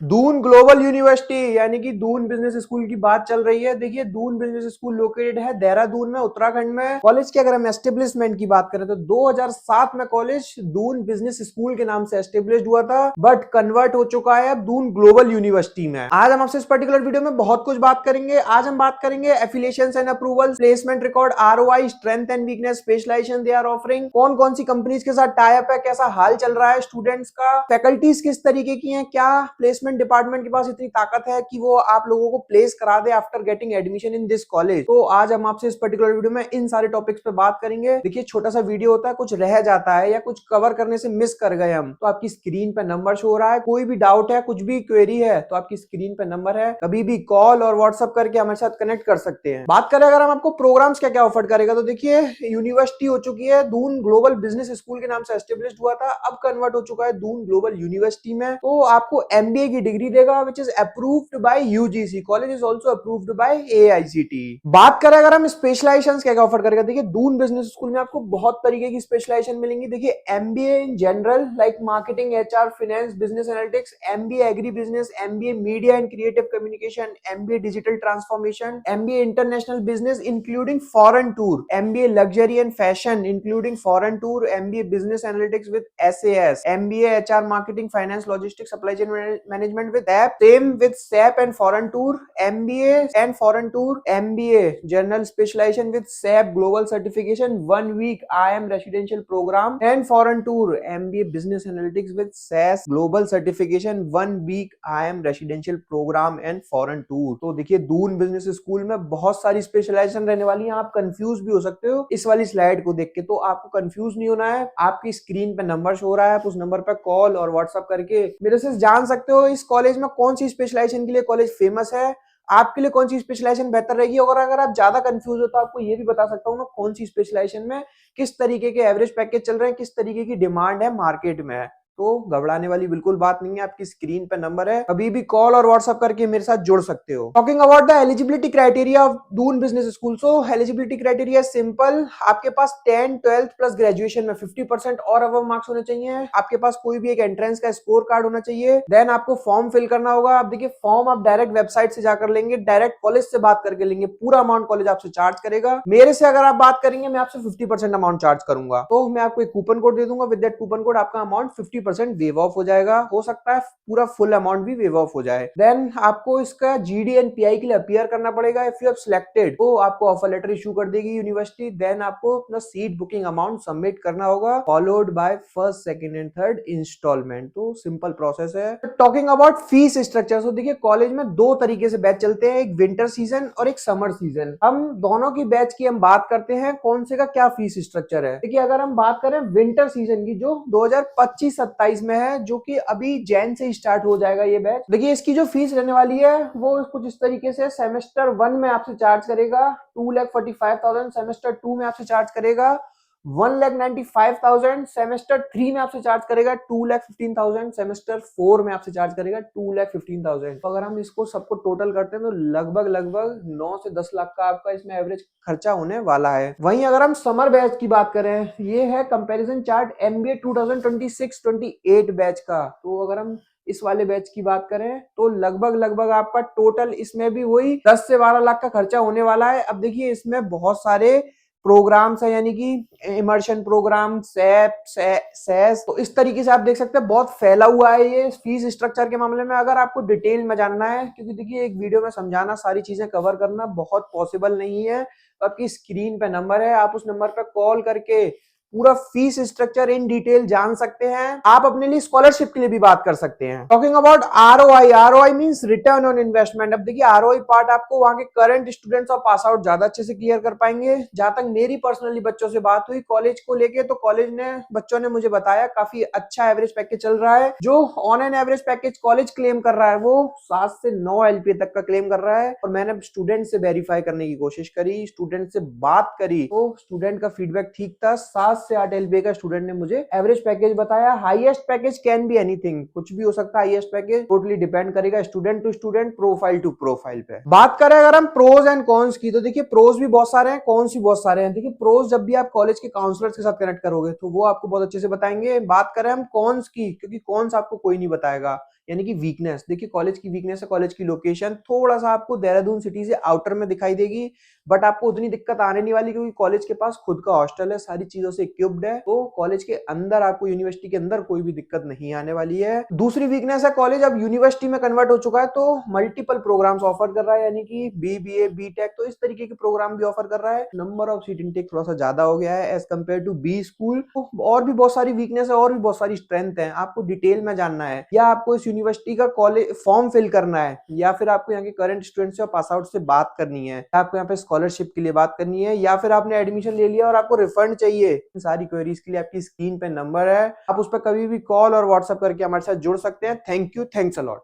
Doon global university यानी कि Doon business school की बात चल रही है। देखिए, दून बिजनेस स्कूल लोकेटेड है देहरादून में, उत्तराखंड में। कॉलेज की अगर हम एस्टेब्लिशमेंट की बात करें तो 2007 में कॉलेज दून बिजनेस स्कूल के नाम से एस्टेब्लिश हुआ था, बट कन्वर्ट हो चुका है अब दून ग्लोबल यूनिवर्सिटी में। आज हम आपसे इस पर्टिकुलर वीडियो में बहुत कुछ बात करेंगे। आज हम बात करेंगे affiliations and approval, placement record, ROI, strength and weakness, specialisation they are offering, कौन कौन सी कंपनीज के साथ टाई अप है, कैसा हाल चल रहा है स्टूडेंट्स का, फैकल्टीज किस तरीके की हैं, क्या प्लेसमेंट डिपार्टमेंट के पास इतनी ताकत है कि वो आप लोगों को प्लेस करा दे after getting admission in this college. तो आज हम आपसे इस पर्टिकुलर वीडियो में इन सारे टॉपिक्स पे बात करेंगे। देखिए, छोटा सा वीडियो होता है, कुछ रह जाता है या कुछ कवर करने से मिस कर गए हम तो आपकी स्क्रीन पे नंबर शो हो रहा है। कोई भी डाउट है, कुछ भी क्वेरी है तो आपकी स्क्रीन पे नंबर है, कभी भी कॉल और व्हाट्सएप करके हमारे साथ कनेक्ट कर सकते हैं। बात करें अगर हम आपको प्रोग्राम्स क्या क्या ऑफर करेगा, तो देखिए, यूनिवर्सिटी हो चुकी है दून ग्लोबल बिजनेस स्कूल के नाम से एस्टेब्लिश हुआ था, अब कन्वर्ट हो चुका है दून ग्लोबल यूनिवर्सिटी में। तो आपको एमबीए की डिग्री देगा which is approved by UGC. College is also approved by AICT. बात करें अगर हम स्पेशलाइजेशंस क्या क्या ऑफर करेगा, देखिए, दून बिजनेस स्कूल में आपको बहुत तरीके की स्पेशलाइजेशन मिलेंगी। देखिए, MBA in general like marketing, HR, finance, business analytics, MBA agri business, MBA media and creative communication, MBA digital transformation, MBA international business including foreign tour, MBA luxury and fashion including foreign tour, MBA business analytics with SAS, MBA HR marketing finance logistics supply chain management with SAP, same with SAP and foreign tour, MBA and foreign tour, MBA general specialisation with SAP global certification 1 week IIM residential programme and foreign tour, MBA business analytics with SAS global certification 1 week IIM residential programme and foreign tour. तो देखिए, Doon business school में बहुत सारी specialisation रहने वाली है। आप confuse भी हो सकते हो इस वाली स्लाइड को देख के, तो आपको कंफ्यूज नहीं होना है। आपकी स्क्रीन पे नंबर शो हो रहा है, आप उस नंबर पे कॉल और व्हाट्सएप करके मेरे से जान सकते हो इस कॉलेज में कौन सी स्पेशलाइजेशन के लिए कॉलेज फेमस है, आपके लिए कौन सी स्पेशलाइजेशन बेहतर रहेगी। और अगर आप ज्यादा कंफ्यूज हो तो आपको ये भी बता सकता हूँ मैं कौन सी स्पेशलाइजेशन में किस तरीके के एवरेज पैकेज चल रहे हैं, किस तरीके की डिमांड है मार्केट में। तो घबराने वाली बिल्कुल बात नहीं है, आपकी स्क्रीन पे नंबर है, कभी भी कॉल और व्हाट्सएप करके मेरे साथ जुड़ सकते हो। Talking about the eligibility criteria of Doon business school, so eligibility criteria simple. आपके पास 10 12th प्लस ग्रेजुएशन में 50% और अबव मार्क्स होने चाहिए, आपके पास कोई भी एक एंट्रेंस का स्कोर कार्ड होना चाहिए, देन आपको फॉर्म फिल करना होगा। आप देखिए, फॉर्म आप डायरेक्ट वेबसाइट से जाकर लेंगे, डायरेक्ट कॉलेज से बात करके लेंगे, पूरा अमाउंट कॉलेज आपसे चार्ज करेगा। मेरे से अगर आप बात करेंगे, मैं आपसे 50% अमाउंट चार्ज करूंगा, तो मैं आपको एक कूपन कोड दे दूंगा, विद दैट कूपन कोड आपका अमाउंट 50% वेव ऑफ हो जाएगा। हो सकता है पूरा फुल अमाउंट भी वेव ऑफ हो जाए। देन आपको इसका जीडी एंड पीआई के लिए अपीयर करना पड़ेगा। इफ यू हैव सिलेक्टेड तो आपको ऑफर लेटर इशू कर देगी यूनिवर्सिटी। देन आपको अपना सीट बुकिंग अमाउंट सबमिट करना होगा, followed by first, second and third instalment. तो सिंपल प्रोसेस है। टॉकिंग अबाउट फीस स्ट्रक्चर, तो देखिए, कॉलेज में दो तरीके से बैच चलते हैं, एक विंटर सीजन और एक समर सीजन। हम दोनों की बैच की हम बात करते हैं, कौन से का क्या फीस स्ट्रक्चर है। देखिए, अगर हम बात करें विंटर सीजन की जो 2025-27 में है, जो कि अभी जैन से स्टार्ट हो जाएगा ये बैच। देखिए, इसकी जो फीस रहने वाली है वो कुछ इस तरीके से, सेमेस्टर 1 में आपसे चार्ज करेगा 2,45,000, सेमेस्टर 2 में आपसे चार्ज करेगा 1,95,000, सेमेस्टर 3 में आपसे चार्ज करेगा 2,15,000, सेमेस्टर 4 में आपसे चार्ज करेगा 2,15,000। तो अगर हम इसको सबको टोटल करते हैं तो लगभग लगभग 9 से 10 लाख का आपका इसमें एवरेज खर्चा होने वाला है। वहीं अगर हम समर बैच की बात करें, ये है कंपैरिजन चार्ट एमबीए 2026-28 बैच का। तो अगर हम इस वाले बैच की बात करें तो लगभग लगभग आपका टोटल इसमें भी वही 10 से 12 लाख का खर्चा होने वाला है। अब देखिए, इसमें बहुत सारे प्रोग्राम्स है, यानी कि इमर्शन प्रोग्राम, सैप, सैस, तो इस तरीके से आप देख सकते हैं बहुत फैला हुआ है ये फीस स्ट्रक्चर के मामले में। अगर आपको डिटेल में जानना है, क्योंकि देखिए, एक वीडियो में समझाना, सारी चीजें कवर करना बहुत पॉसिबल नहीं है, तो आपकी स्क्रीन पे नंबर है, आप उस नंबर पे कॉल करके पूरा फीस स्ट्रक्चर इन डिटेल जान सकते हैं। आप अपने लिए स्कॉलरशिप के लिए भी बात कर सकते हैं। Talking about ROI, ROI means return on investment. अब देखिए, आरओआई पार्ट आपको वहां के करंट स्टूडेंट्स और पास आउट ज्यादा अच्छे से क्लियर कर पाएंगे। जहां तक मेरी पर्सनली बच्चों से बात हुई कॉलेज को लेके, तो कॉलेज ने, बच्चों ने मुझे बताया काफी अच्छा एवरेज पैकेज चल रहा है। जो on an average package college claim कर रहा है वो 7 से 9 एलपीए तक का क्लेम कर रहा है। और मैंने स्टूडेंट से वेरीफाई करने की कोशिश करी, स्टूडेंट से बात करी, तो स्टूडेंट का फीडबैक ठीक था। 7 से 8 एलपीए का स्टूडेंट ने मुझे एवरेज पैकेज बताया। Highest package can be anything, कुछ भी हो सकता है हाईएस्ट पैकेज, टोटली डिपेंड करेगा student to student, profile to profile पे। बात करें अगर हम प्रोज एंड कॉन्स की, तो देखिए, प्रोज भी बहुत सारे हैं, कॉन्स भी बहुत सारे हैं। देखिए, प्रोज जब भी आप कॉलेज के काउंसलर्स के साथ कनेक्ट करोगे तो वो आपको बहुत अच्छे से बताएंगे। बात करें हम कॉन्स की, क्योंकि कॉन्स आपको कोई नहीं बताएगा, यानी कि वीकनेस, देखिए कॉलेज की वीकनेस है कॉलेज की लोकेशन, थोड़ा सा आपको देहरादून सिटी से आउटर में दिखाई देगी, बट आपको उतनी दिक्कत आने नहीं वाली क्योंकि कॉलेज के पास खुद का हॉस्टल है, सारी चीजों से इक्विप्ड है, तो कॉलेज के अंदर आपको यूनिवर्सिटी के अंदर कोई भी दिक्कत नहीं आने वाली है। दूसरी वीकनेस है कॉलेज अब यूनिवर्सिटी में कन्वर्ट हो चुका है, तो मल्टीपल प्रोग्राम्स ऑफर कर रहा है, यानी कि बीबीए बीटेक तो इस तरीके के प्रोग्राम भी ऑफर कर रहा है। नंबर ऑफ सीट इनटेक थोड़ा सा ज्यादा हो गया है as compare to B school. और भी बहुत सारी वीकनेस है और भी बहुत सारी स्ट्रेंथ है, आपको डिटेल में जानना है या आपको इस यूनिवर्सिटी का कॉलेज फॉर्म फिल करना है, या फिर आपको यहाँ के करंट स्टूडेंट से और पास आउट से बात करनी है, आपको यहाँ पे स्कॉलरशिप के लिए बात करनी है, या फिर आपने एडमिशन ले लिया और आपको रिफंड चाहिए, इन सारी क्वेरीज के लिए आपकी स्क्रीन पे नंबर है, आप उस पर कभी भी कॉल और व्हाट्सएप करके हमारे साथ जुड़ सकते हैं। Thank you, thanks a lot.